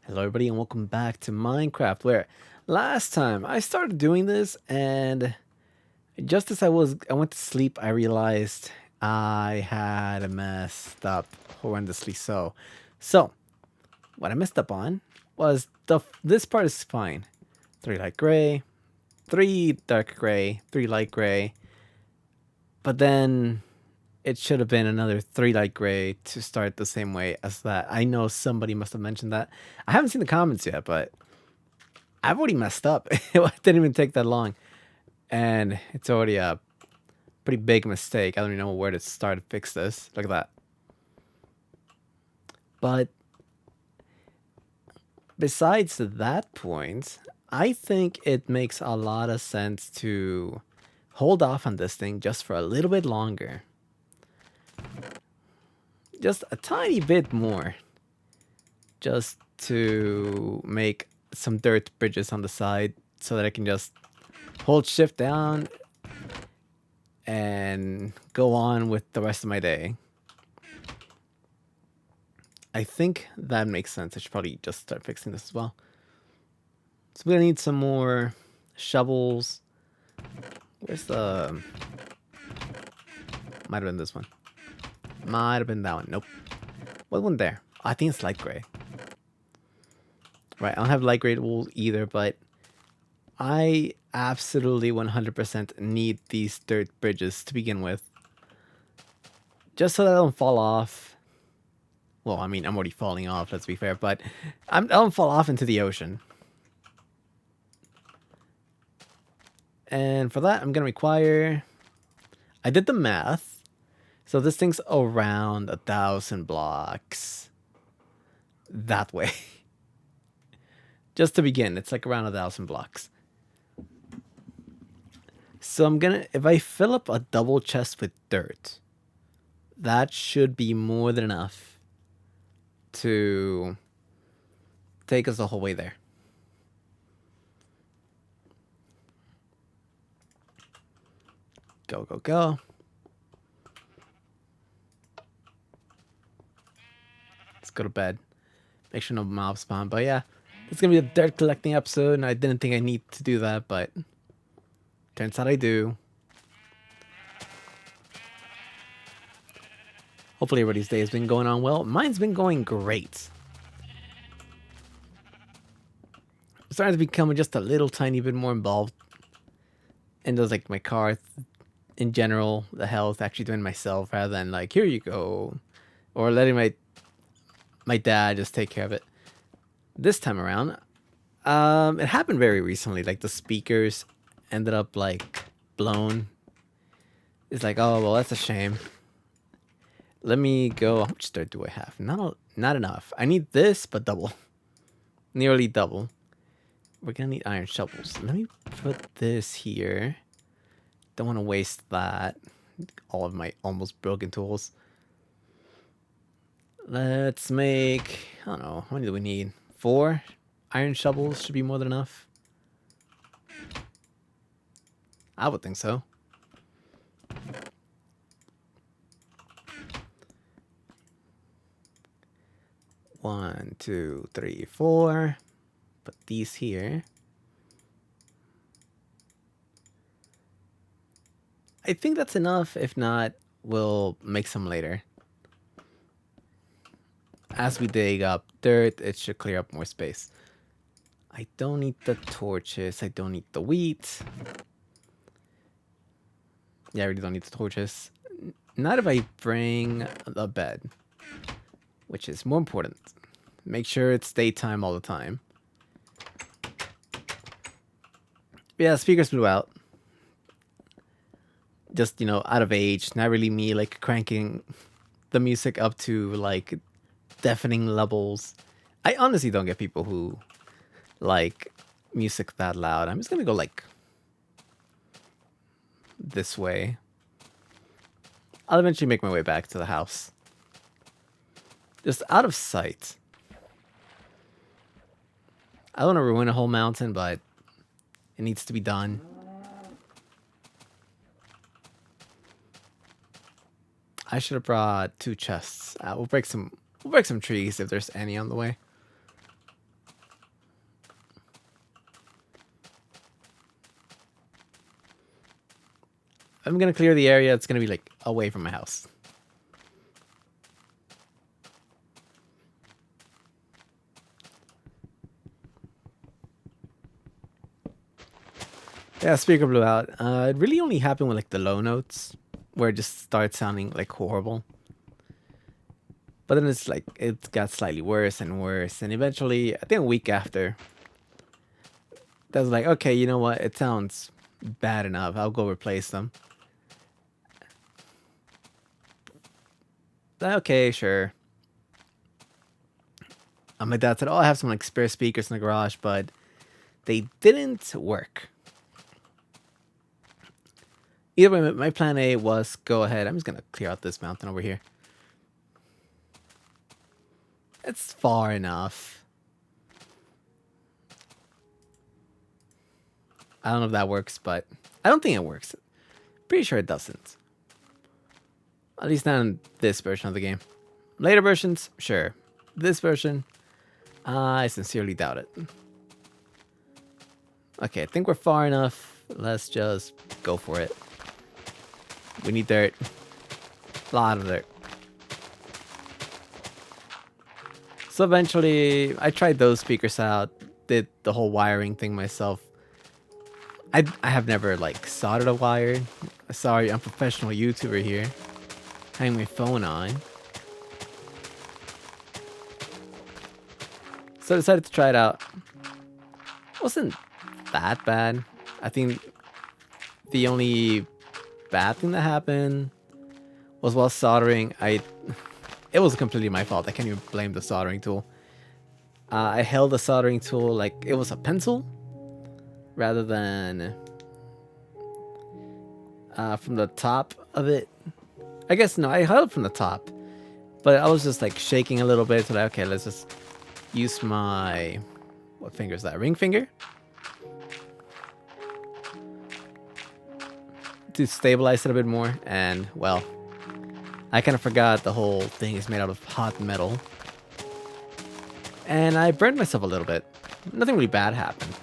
Hello everybody and welcome back to Minecraft, where last time I started doing this and just as I went to sleep, I realized I had messed up horrendously so what I messed up on was this part is fine. 3 light gray, 3 dark gray, 3 light gray, but then it should have been another 3 light gray to start the same way as that. I know somebody must have mentioned that. I haven't seen the comments yet, but I've already messed up. It didn't even take that long. And it's already a pretty big mistake. I don't even know where to start to fix this. Look at that. But besides that point, I think it makes a lot of sense to hold off on this thing just for a little bit longer. Just a tiny bit more. Just to make some dirt bridges on the side so that I can just hold shift down and go on with the rest of my day. I think that makes sense. I should probably just start fixing this as well. So we're gonna need some more shovels. Where's the... Might have been this one. Might have been that one. Nope. What one there? I think it's light gray. Right, I don't have light gray wool either, but I absolutely 100% need these dirt bridges to begin with. Just so that I don't fall off. Well, I mean, I'm already falling off, let's be fair, but I don't fall off into the ocean. And for that, I'm going to require... I did the math. So this thing's around 1,000 blocks. That way. Just to begin, it's like around 1,000 blocks. So I'm going to... If I fill up a double chest with dirt, that should be more than enough to take us the whole way there. Go, go, go. Let's go to bed. Make sure no mobs spawn. But yeah, it's going to be a dirt collecting episode, and I didn't think I need to do that, but turns out I do. Hopefully everybody's day has been going on well. Mine's been going great. I'm starting to become just a little tiny bit more involved in those, like, my car in general, the health, actually doing myself rather than like, here you go, or letting my dad just take care of it. This time around, it happened very recently. Like the speakers ended up like blown. It's like, oh well, that's a shame. Let me go. How much dirt do I have? Not enough. I need this, but double, nearly double. We're gonna need iron shovels. Let me put this here. Don't want to waste that. All of my almost broken tools. Let's make, I don't know, how many do we need? 4 iron shovels should be more than enough. I would think so. One, two, three, 4. Put these here. I think that's enough. If not, we'll make some later. As we dig up dirt, it should clear up more space. I don't need the torches. I don't need the wheat. Yeah, I really don't need the torches. Not if I bring the bed, which is more important. Make sure it's daytime all the time. Yeah, speakers blew out. Just, you know, out of age. Not really me, like, cranking the music up to, like, deafening levels. I honestly don't get people who like music that loud. I'm just gonna go, like, this way. I'll eventually make my way back to the house. Just out of sight. I don't want to ruin a whole mountain, but it needs to be done. I should have brought 2 chests. We'll break some trees if there's any on the way. I'm gonna clear the area. It's gonna be like away from my house. Yeah, speaker blew out. It really only happened with like the low notes, where it just starts sounding like horrible. But then it's like it got slightly worse and worse, and eventually, I think a week after, that was like, okay, you know what? It sounds bad enough. I'll go replace them. Okay, sure. My dad said, "Oh, I have some like spare speakers in the garage, but they didn't work." Either way, my plan A was go ahead. I'm just gonna clear out this mountain over here. It's far enough. I don't know if that works, but I don't think it works. Pretty sure it doesn't. At least not in this version of the game. Later versions, sure. This version, I sincerely doubt it. Okay, I think we're far enough. Let's just go for it. We need dirt. A lot of dirt. So eventually, I tried those speakers out. Did the whole wiring thing myself. I have never like soldered a wire. Sorry, I'm a professional YouTuber here. Having my phone on. So I decided to try it out. Wasn't that bad. I think the only bad thing that happened was while soldering, it was completely my fault. I can't even blame the soldering tool. I held the soldering tool like it was a pencil rather than from the top of it. I guess no, I held it from the top, but I was just like shaking a little bit. So like, okay, let's just use my, what finger is that? Ring finger? To stabilize it a bit more. And well, I kind of forgot the whole thing is made out of hot metal. And I burned myself a little bit. Nothing really bad happened.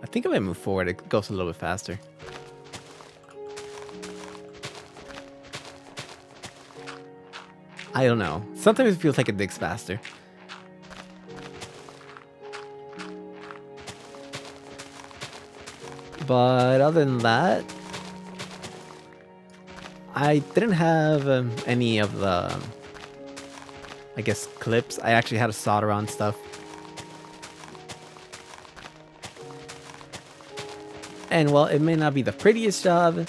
I think if I move forward, it goes a little bit faster. I don't know. Sometimes it feels like it digs faster. But other than that, I didn't have any of the, I guess, clips. I actually had to solder on stuff. And while it may not be the prettiest job,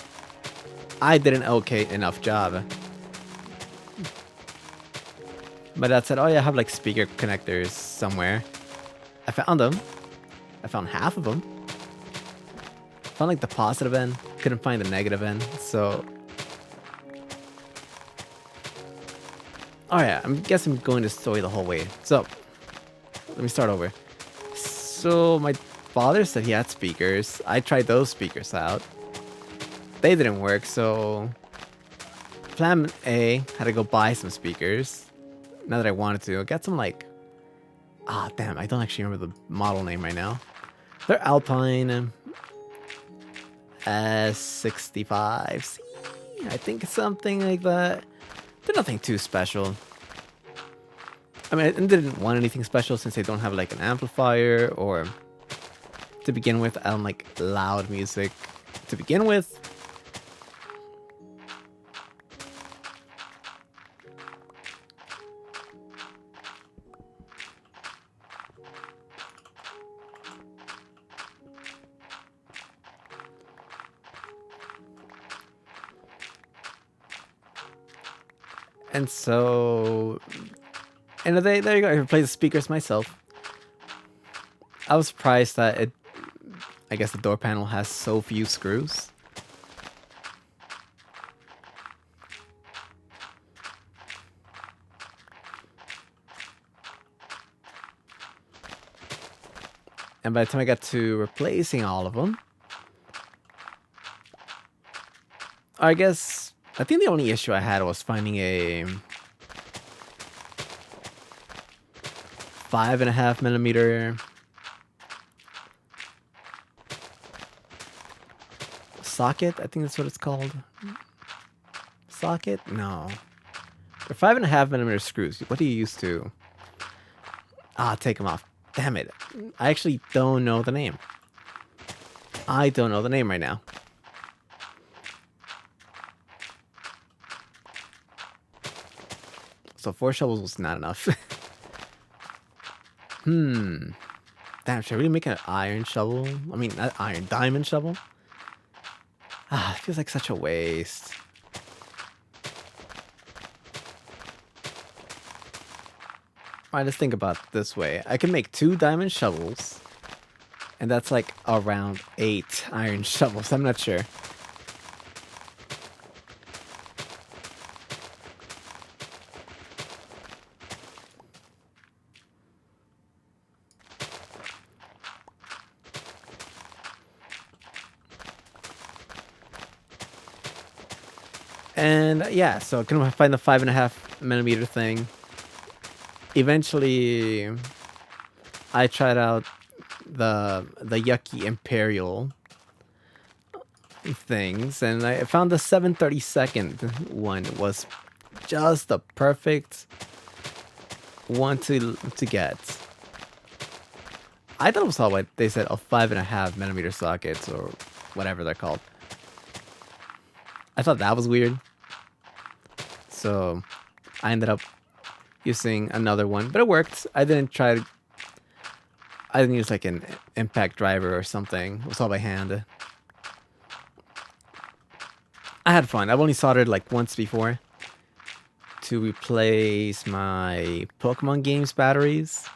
I did an okay enough job. But that said, oh yeah, I have like speaker connectors somewhere. I found them. I found half of them. Found like the positive end. Couldn't find the negative end. So, oh yeah, I guess I'm going this story the whole way. So, let me start over. So my father said he had speakers. I tried those speakers out. They didn't work, so plan A, had to go buy some speakers. Not that I wanted to. I got some like, damn, I don't actually remember the model name right now. They're Alpine S65C, I think something like that. They're nothing too special. I mean, I didn't want anything special since they don't have like an amplifier, or to begin with, I don't like loud music to begin with. And so, and there you go. I can play the speakers myself. I was surprised that it, I guess the door panel has so few screws. And by the time I got to replacing all of them, I think the only issue I had was finding a 5.5mm socket. I think that's what it's called. Socket? No. They're 5.5mm screws. What do you use to... Ah, take them off. Damn it. I actually don't know the name. I don't know the name right now. So 4 shovels was not enough. Damn, should I really make an iron shovel? I mean, not iron, diamond shovel? Ah, it feels like such a waste. Alright, let's think about it this way. I can make 2 diamond shovels. And that's like around 8 iron shovels. I'm not sure. And yeah, so I can find the 5.5mm thing. Eventually, I tried out the yucky imperial things, and I found the 7/32 one was just the perfect one to get. I thought it was all what they said, 5.5mm sockets or whatever they're called. I thought that was weird, so I ended up using another one, but it worked. I didn't use like an impact driver or something. It was all by hand. I had fun. I've only soldered like once before to replace my Pokemon games batteries,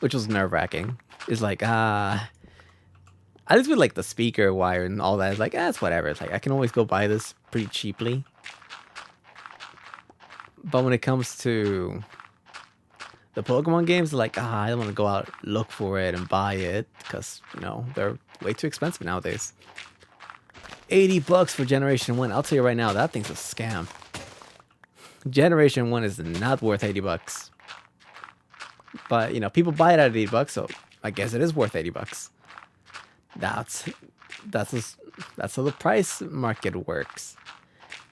which was nerve-wracking. It's like, at least with like the speaker wire and all that, it's like, it's whatever. It's like, I can always go buy this pretty cheaply. But when it comes to the Pokemon games, like, I don't want to go out, look for it, and buy it, because, you know, they're way too expensive nowadays. $80 for Generation 1. I'll tell you right now, that thing's a scam. Generation 1 is not worth $80. But, you know, people buy it at $80, so I guess it is worth $80. That's how the price market works.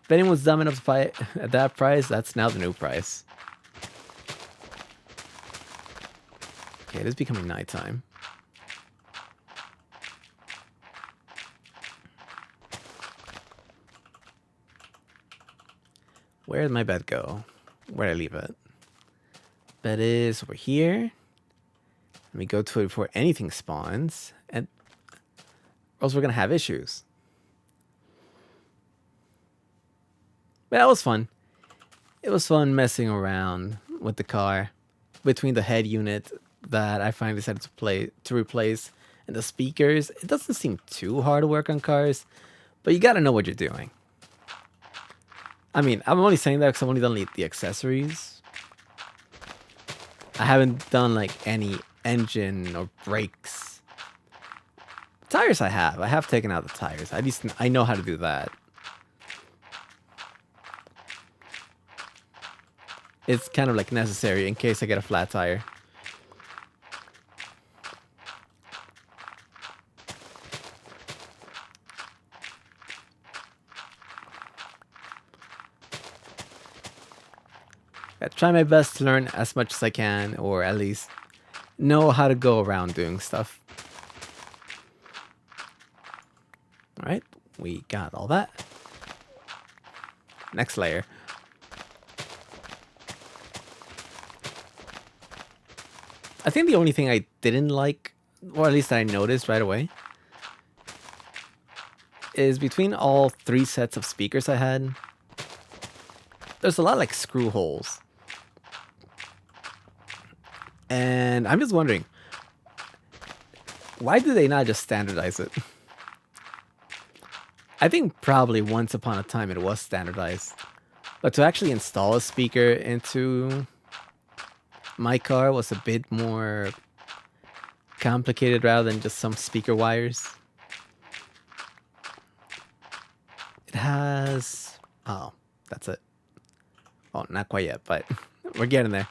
If anyone's dumb enough to buy it at that price, that's now the new price. Okay, it is becoming nighttime. Where did my bed go? Where did I leave it? Bed is over here. Let me go to it before anything spawns, and or else we're gonna have issues. But that was fun. It was fun messing around with the car between the head unit that I finally decided to replace and the speakers. It doesn't seem too hard to work on cars, but you gotta know what you're doing. I mean, I'm only saying that because I've only done the accessories. I haven't done like any engine or brakes. Tires I have. I have taken out the tires. At least I know how to do that. It's kind of like necessary in case I get a flat tire. I try my best to learn as much as I can, or at least know how to go around doing stuff. Alright, we got all that. Next layer. I think the only thing I didn't like, or at least I noticed right away, is between all 3 sets of speakers I had, there's a lot of like screw holes. And I'm just wondering, why do they not just standardize it? I think probably once upon a time it was standardized. But to actually install a speaker into my car was a bit more complicated rather than just some speaker wires. It has... Oh, that's it. Oh, not quite yet, but we're getting there.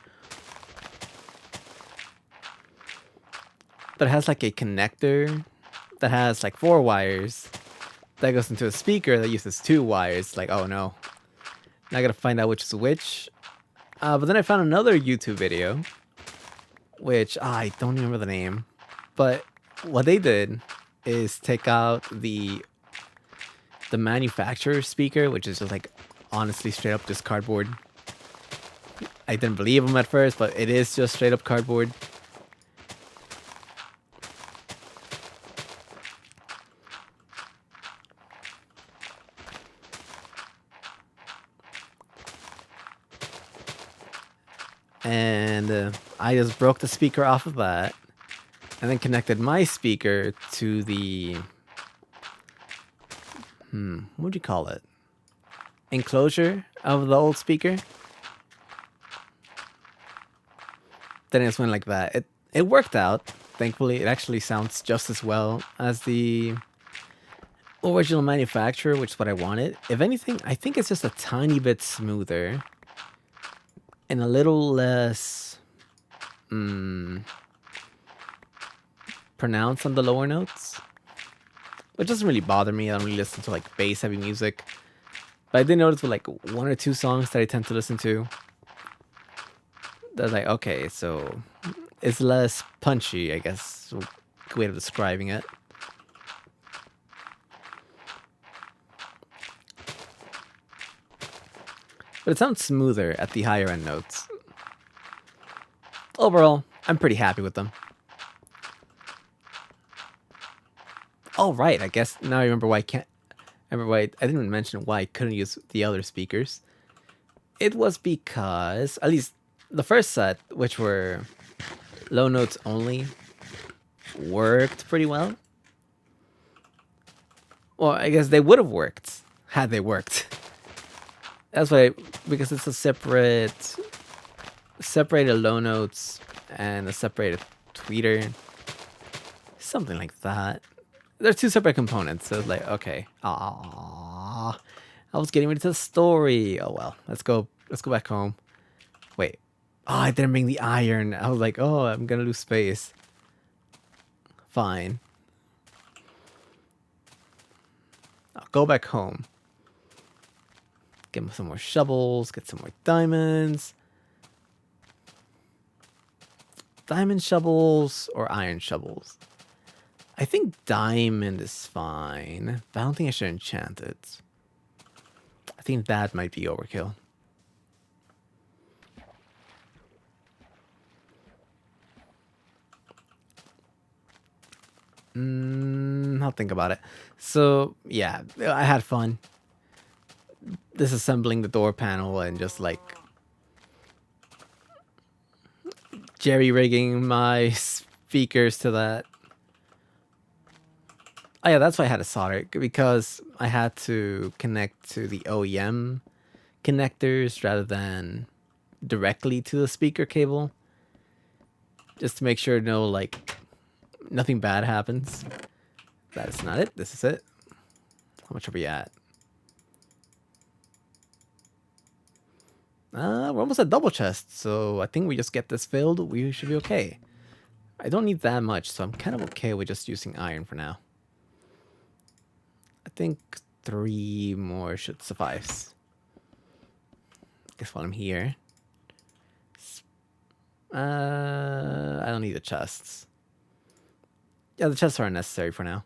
but it has like a connector that has like 4 wires that goes into a speaker that uses 2 wires. Like, oh no, now I gotta find out which is which. But then I found another YouTube video, which I don't remember the name, but what they did is take out the manufacturer speaker, which is just like honestly straight up just cardboard. I didn't believe them at first, but it is just straight up cardboard. And I just broke the speaker off of that and then connected my speaker to the what would you call it, enclosure of the old speaker. Then it just went like that. It worked out. Thankfully, it actually sounds just as well as the original manufacturer, which is what I wanted. If anything, I think it's just a tiny bit smoother and a little less pronounced on the lower notes, which doesn't really bother me. I don't really listen to like bass heavy music, but I did notice with like 1 or 2 songs that I tend to listen to, that's like, okay, so it's less punchy, I guess, good way of describing it. But it sounds smoother at the higher end notes. Overall, I'm pretty happy with them. Oh, right, I guess now I remember why I can't... I remember why I didn't mention why I couldn't use the other speakers. It was because, at least the first set, which were low notes only, worked pretty well. Well, I guess they would have worked had they worked. That's why, because it's a separated low notes and a separated tweeter, something like that. They're 2 separate components, so it's like, okay, I was getting ready to the story. Oh well, let's go back home. Wait, I didn't bring the iron. I was like, oh, I'm gonna lose space. Fine, I'll go back home. Get some more shovels, get some more diamonds. Diamond shovels or iron shovels? I think diamond is fine, but I don't think I should enchant it. I think that might be overkill. I'll think about it. So, yeah, I had fun disassembling the door panel and just like jerry-rigging my speakers to that. Oh yeah, that's why I had to solder it, because I had to connect to the OEM connectors rather than directly to the speaker cable, just to make sure nothing bad happens. That is not it. This is it. How much are we at? We're almost at double chest, so I think we just get this filled. We should be okay. I don't need that much, so I'm kind of okay with just using iron for now. I think 3 more should suffice. Guess while I'm here. I don't need the chests. Yeah, the chests aren't necessary for now.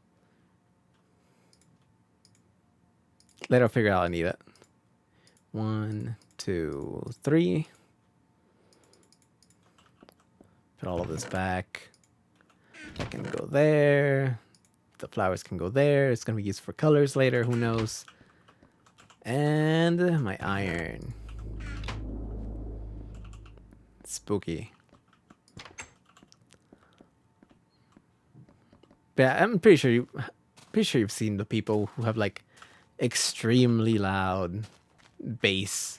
Later I'll figure out I need it. 1, 2, 3. Put all of this back. That can go there. The flowers can go there. It's going to be used for colors later. Who knows? And my iron. Spooky. But yeah, I'm pretty sure you've seen the people who have like extremely loud bass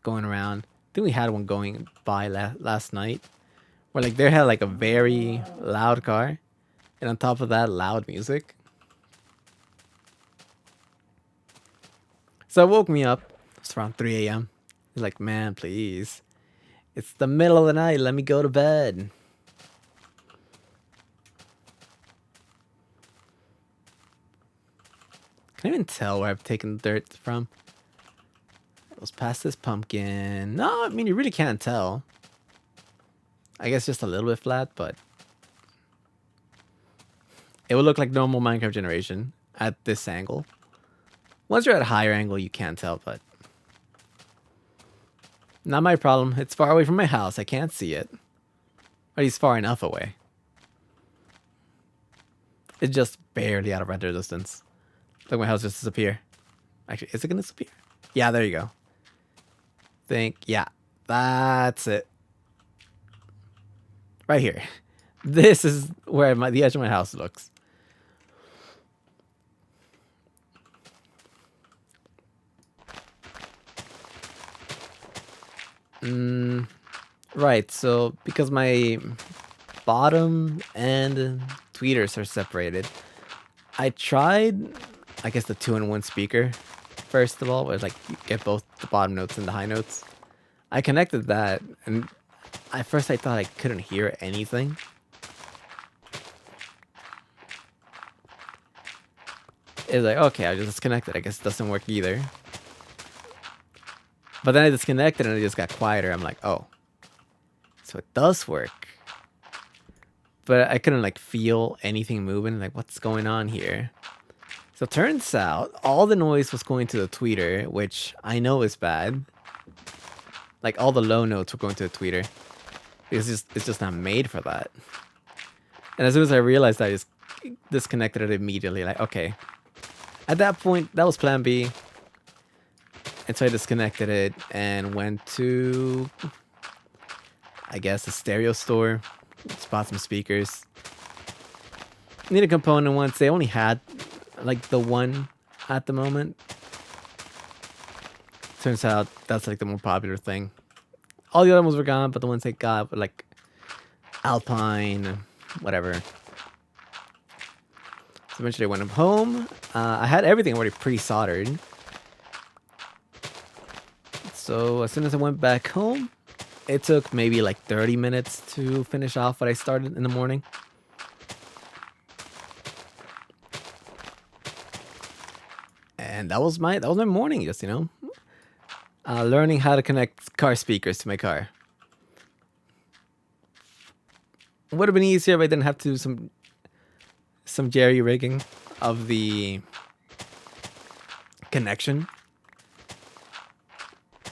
going around. I think we had one going by last night where like they had like a very loud car, and on top of that, loud music. So it woke me up. It's around 3 a.m. It's like, man, please. It's the middle of the night. Let me go to bed. Can I even tell where I've taken the dirt from? It was past this pumpkin. No, I mean, you really can't tell. I guess just a little bit flat, but it would look like normal Minecraft generation at this angle. Once you're at a higher angle, you can't tell, but not my problem. It's far away from my house. I can't see it. At least far enough away. It's just barely out of render distance. Look, my house just disappear. Actually, is it gonna disappear? Yeah, there you go. Yeah, that's it. Right here. This is where the edge of my house looks. Right, so because my bottom and tweeters are separated, I tried, I guess, the 2-in-1 speaker, first of all, where like you get both the bottom notes and the high notes. I connected that, and at first I thought I couldn't hear anything. It was like, okay, I just disconnected. I guess it doesn't work either. But then I disconnected and it just got quieter. I'm like, oh, so it does work. But I couldn't like feel anything moving. Like, what's going on here? So it turns out all the noise was going to the tweeter, which I know is bad. Like all the low notes were going to the tweeter. It's just not made for that. And as soon as I realized that, I just disconnected it immediately. Like, okay. At that point, that was plan B. And so I disconnected it and went to, I guess, a stereo store. Bought some speakers. Need a component once. They only had like the one at the moment. Turns out that's like the more popular thing. All the other ones were gone, but the ones they got were like Alpine, whatever. So eventually I went home. I had everything already pre-soldered. So as soon as I went back home, it took maybe like 30 minutes to finish off what I started in the morning. And that was my morning, just, you know, learning how to connect car speakers to my car. It would have been easier if I didn't have to do some jerry rigging of the connection.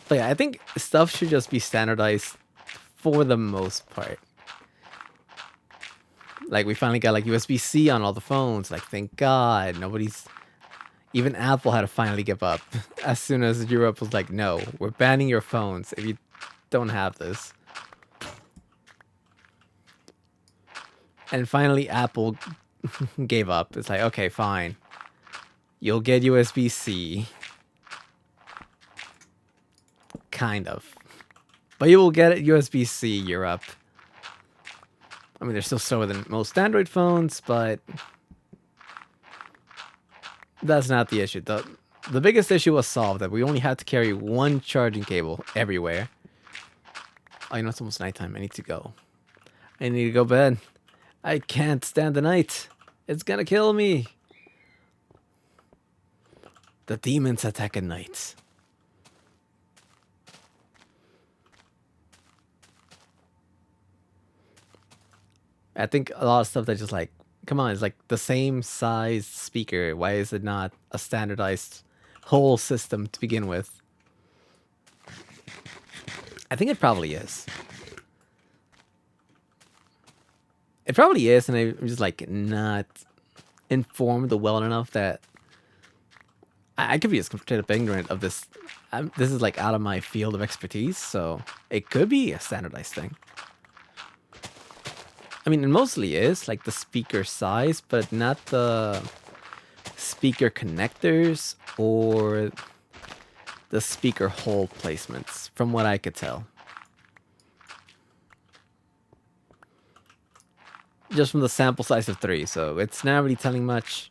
But yeah, I think stuff should just be standardized for the most part. Like, we finally got like USB-C on all the phones. Like, thank God. Even Apple had to finally give up as soon as Europe was like, no, we're banning your phones if you don't have this. And finally Apple gave up. It's like, okay, fine. You'll get USB-C. Kind of. But you will get it USB-C Europe. I mean, they're still slower than most Android phones, but that's not the issue. The biggest issue was solved, that we only had to carry one charging cable everywhere. Oh, you know, it's almost nighttime. I need to go. I need to go to bed. I can't stand the night. It's gonna kill me. The demons attack at night. I think a lot of stuff that's just like, come on, it's like the same size speaker. Why is it not a standardized whole system to begin with? I think it probably is. It probably is, and I'm just like not informed well enough that I could be just straight up ignorant of this. This is like out of my field of expertise, so it could be a standardized thing. I mean, it mostly is, like the speaker size, but not the speaker connectors or the speaker hole placements, from what I could tell. Just from the sample size of 3, so it's not really telling much.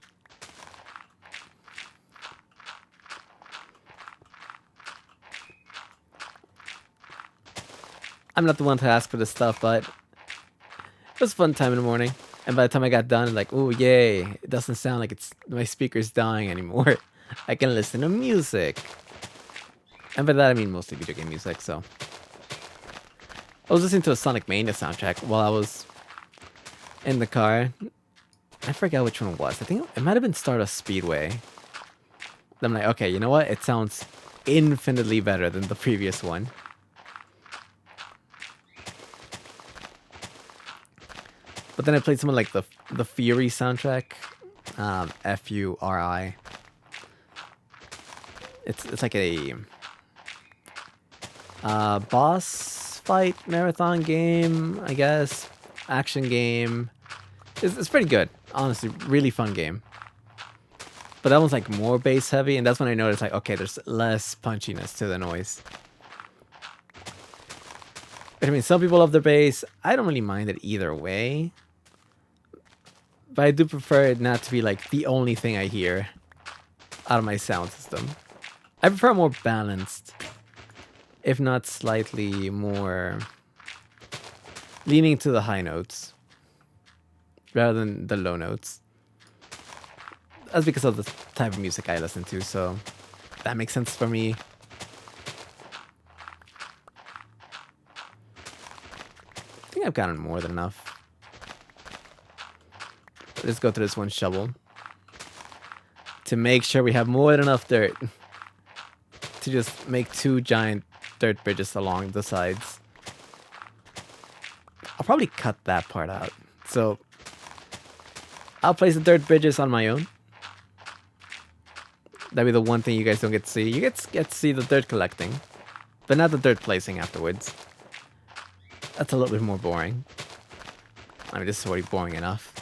I'm not the one to ask for this stuff, but it was a fun time in the morning. And by the time I got done, like, oh yay! It doesn't sound like it's my speaker's dying anymore. I can listen to music. And by that I mean mostly video game music. So I was listening to a Sonic Mania soundtrack while I was in the car. I forgot which one it was. I think it might have been Stardust Speedway. I'm like, okay, you know what? It sounds infinitely better than the previous one. But then I played some of like the Fury soundtrack, Furi. It's like a boss fight marathon game, I guess, action game. It's pretty good, honestly, really fun game. But that one's like more bass heavy, and that's when I noticed like, okay, there's less punchiness to the noise. But I mean, some people love the bass. I don't really mind it either way. But I do prefer it not to be like the only thing I hear out of my sound system. I prefer more balanced, if not slightly more leaning to the high notes rather than the low notes. That's because of the type of music I listen to, so that makes sense for me. I think I've gotten more than enough. Let's go through this one shovel to make sure we have more than enough dirt to just make 2 giant dirt bridges along the sides. I'll probably cut that part out. So I'll place the dirt bridges on my own. That'd be the one thing you guys don't get to see. You get to see the dirt collecting, but not the dirt placing afterwards. That's a little bit more boring. I mean, this is already boring enough.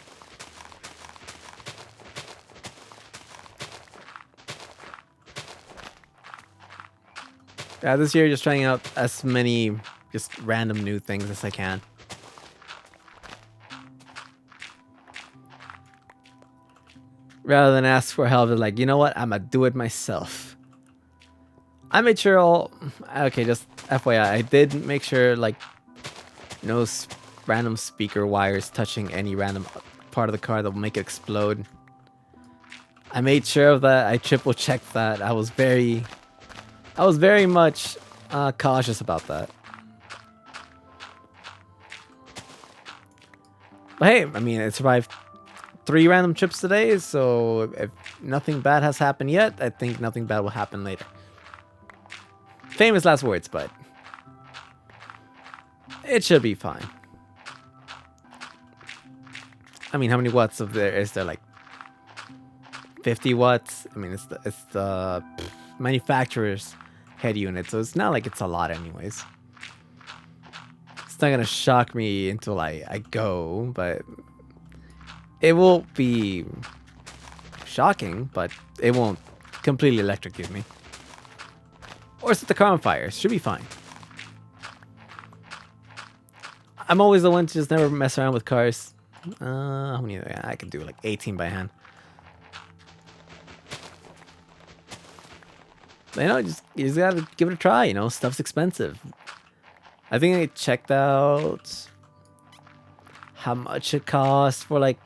Yeah, this year just trying out as many just random new things as I can. Rather than ask for help, they're like, you know what? I'm gonna do it myself. I made sure all... Okay, just FYI, I did make sure, like, no random speaker wires touching any random part of the car that will make it explode. I made sure of that. I triple checked that. I was very much cautious about that. But hey, I mean, it survived 3 random trips today, so if nothing bad has happened yet, I think nothing bad will happen later. Famous last words, but it should be fine. I mean, how many watts of there is there? Like 50 watts? I mean, it's the manufacturer's head unit, so it's not like it's a lot anyways. It's not gonna shock me until I go, but it will be shocking, but it won't completely electrocute me. Or set the car on fire. Should be fine. I'm always the one to just never mess around with cars. How many? I can do like 18 by hand. But, you know, you just gotta give it a try. You know, stuff's expensive. I think I checked out how much it costs for like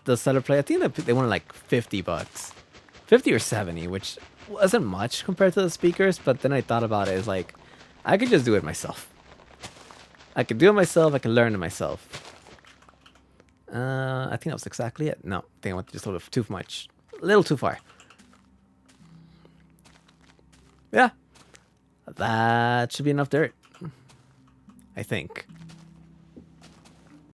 the seller plate. I think they wanted like $50, 50 or 70, which wasn't much compared to the speakers. But then I thought about it as like, I could just do it myself. I could do it myself. I can learn it myself. I think that was exactly it. No, I think I went just a little too much, a little too far. Yeah, that should be enough dirt, I think.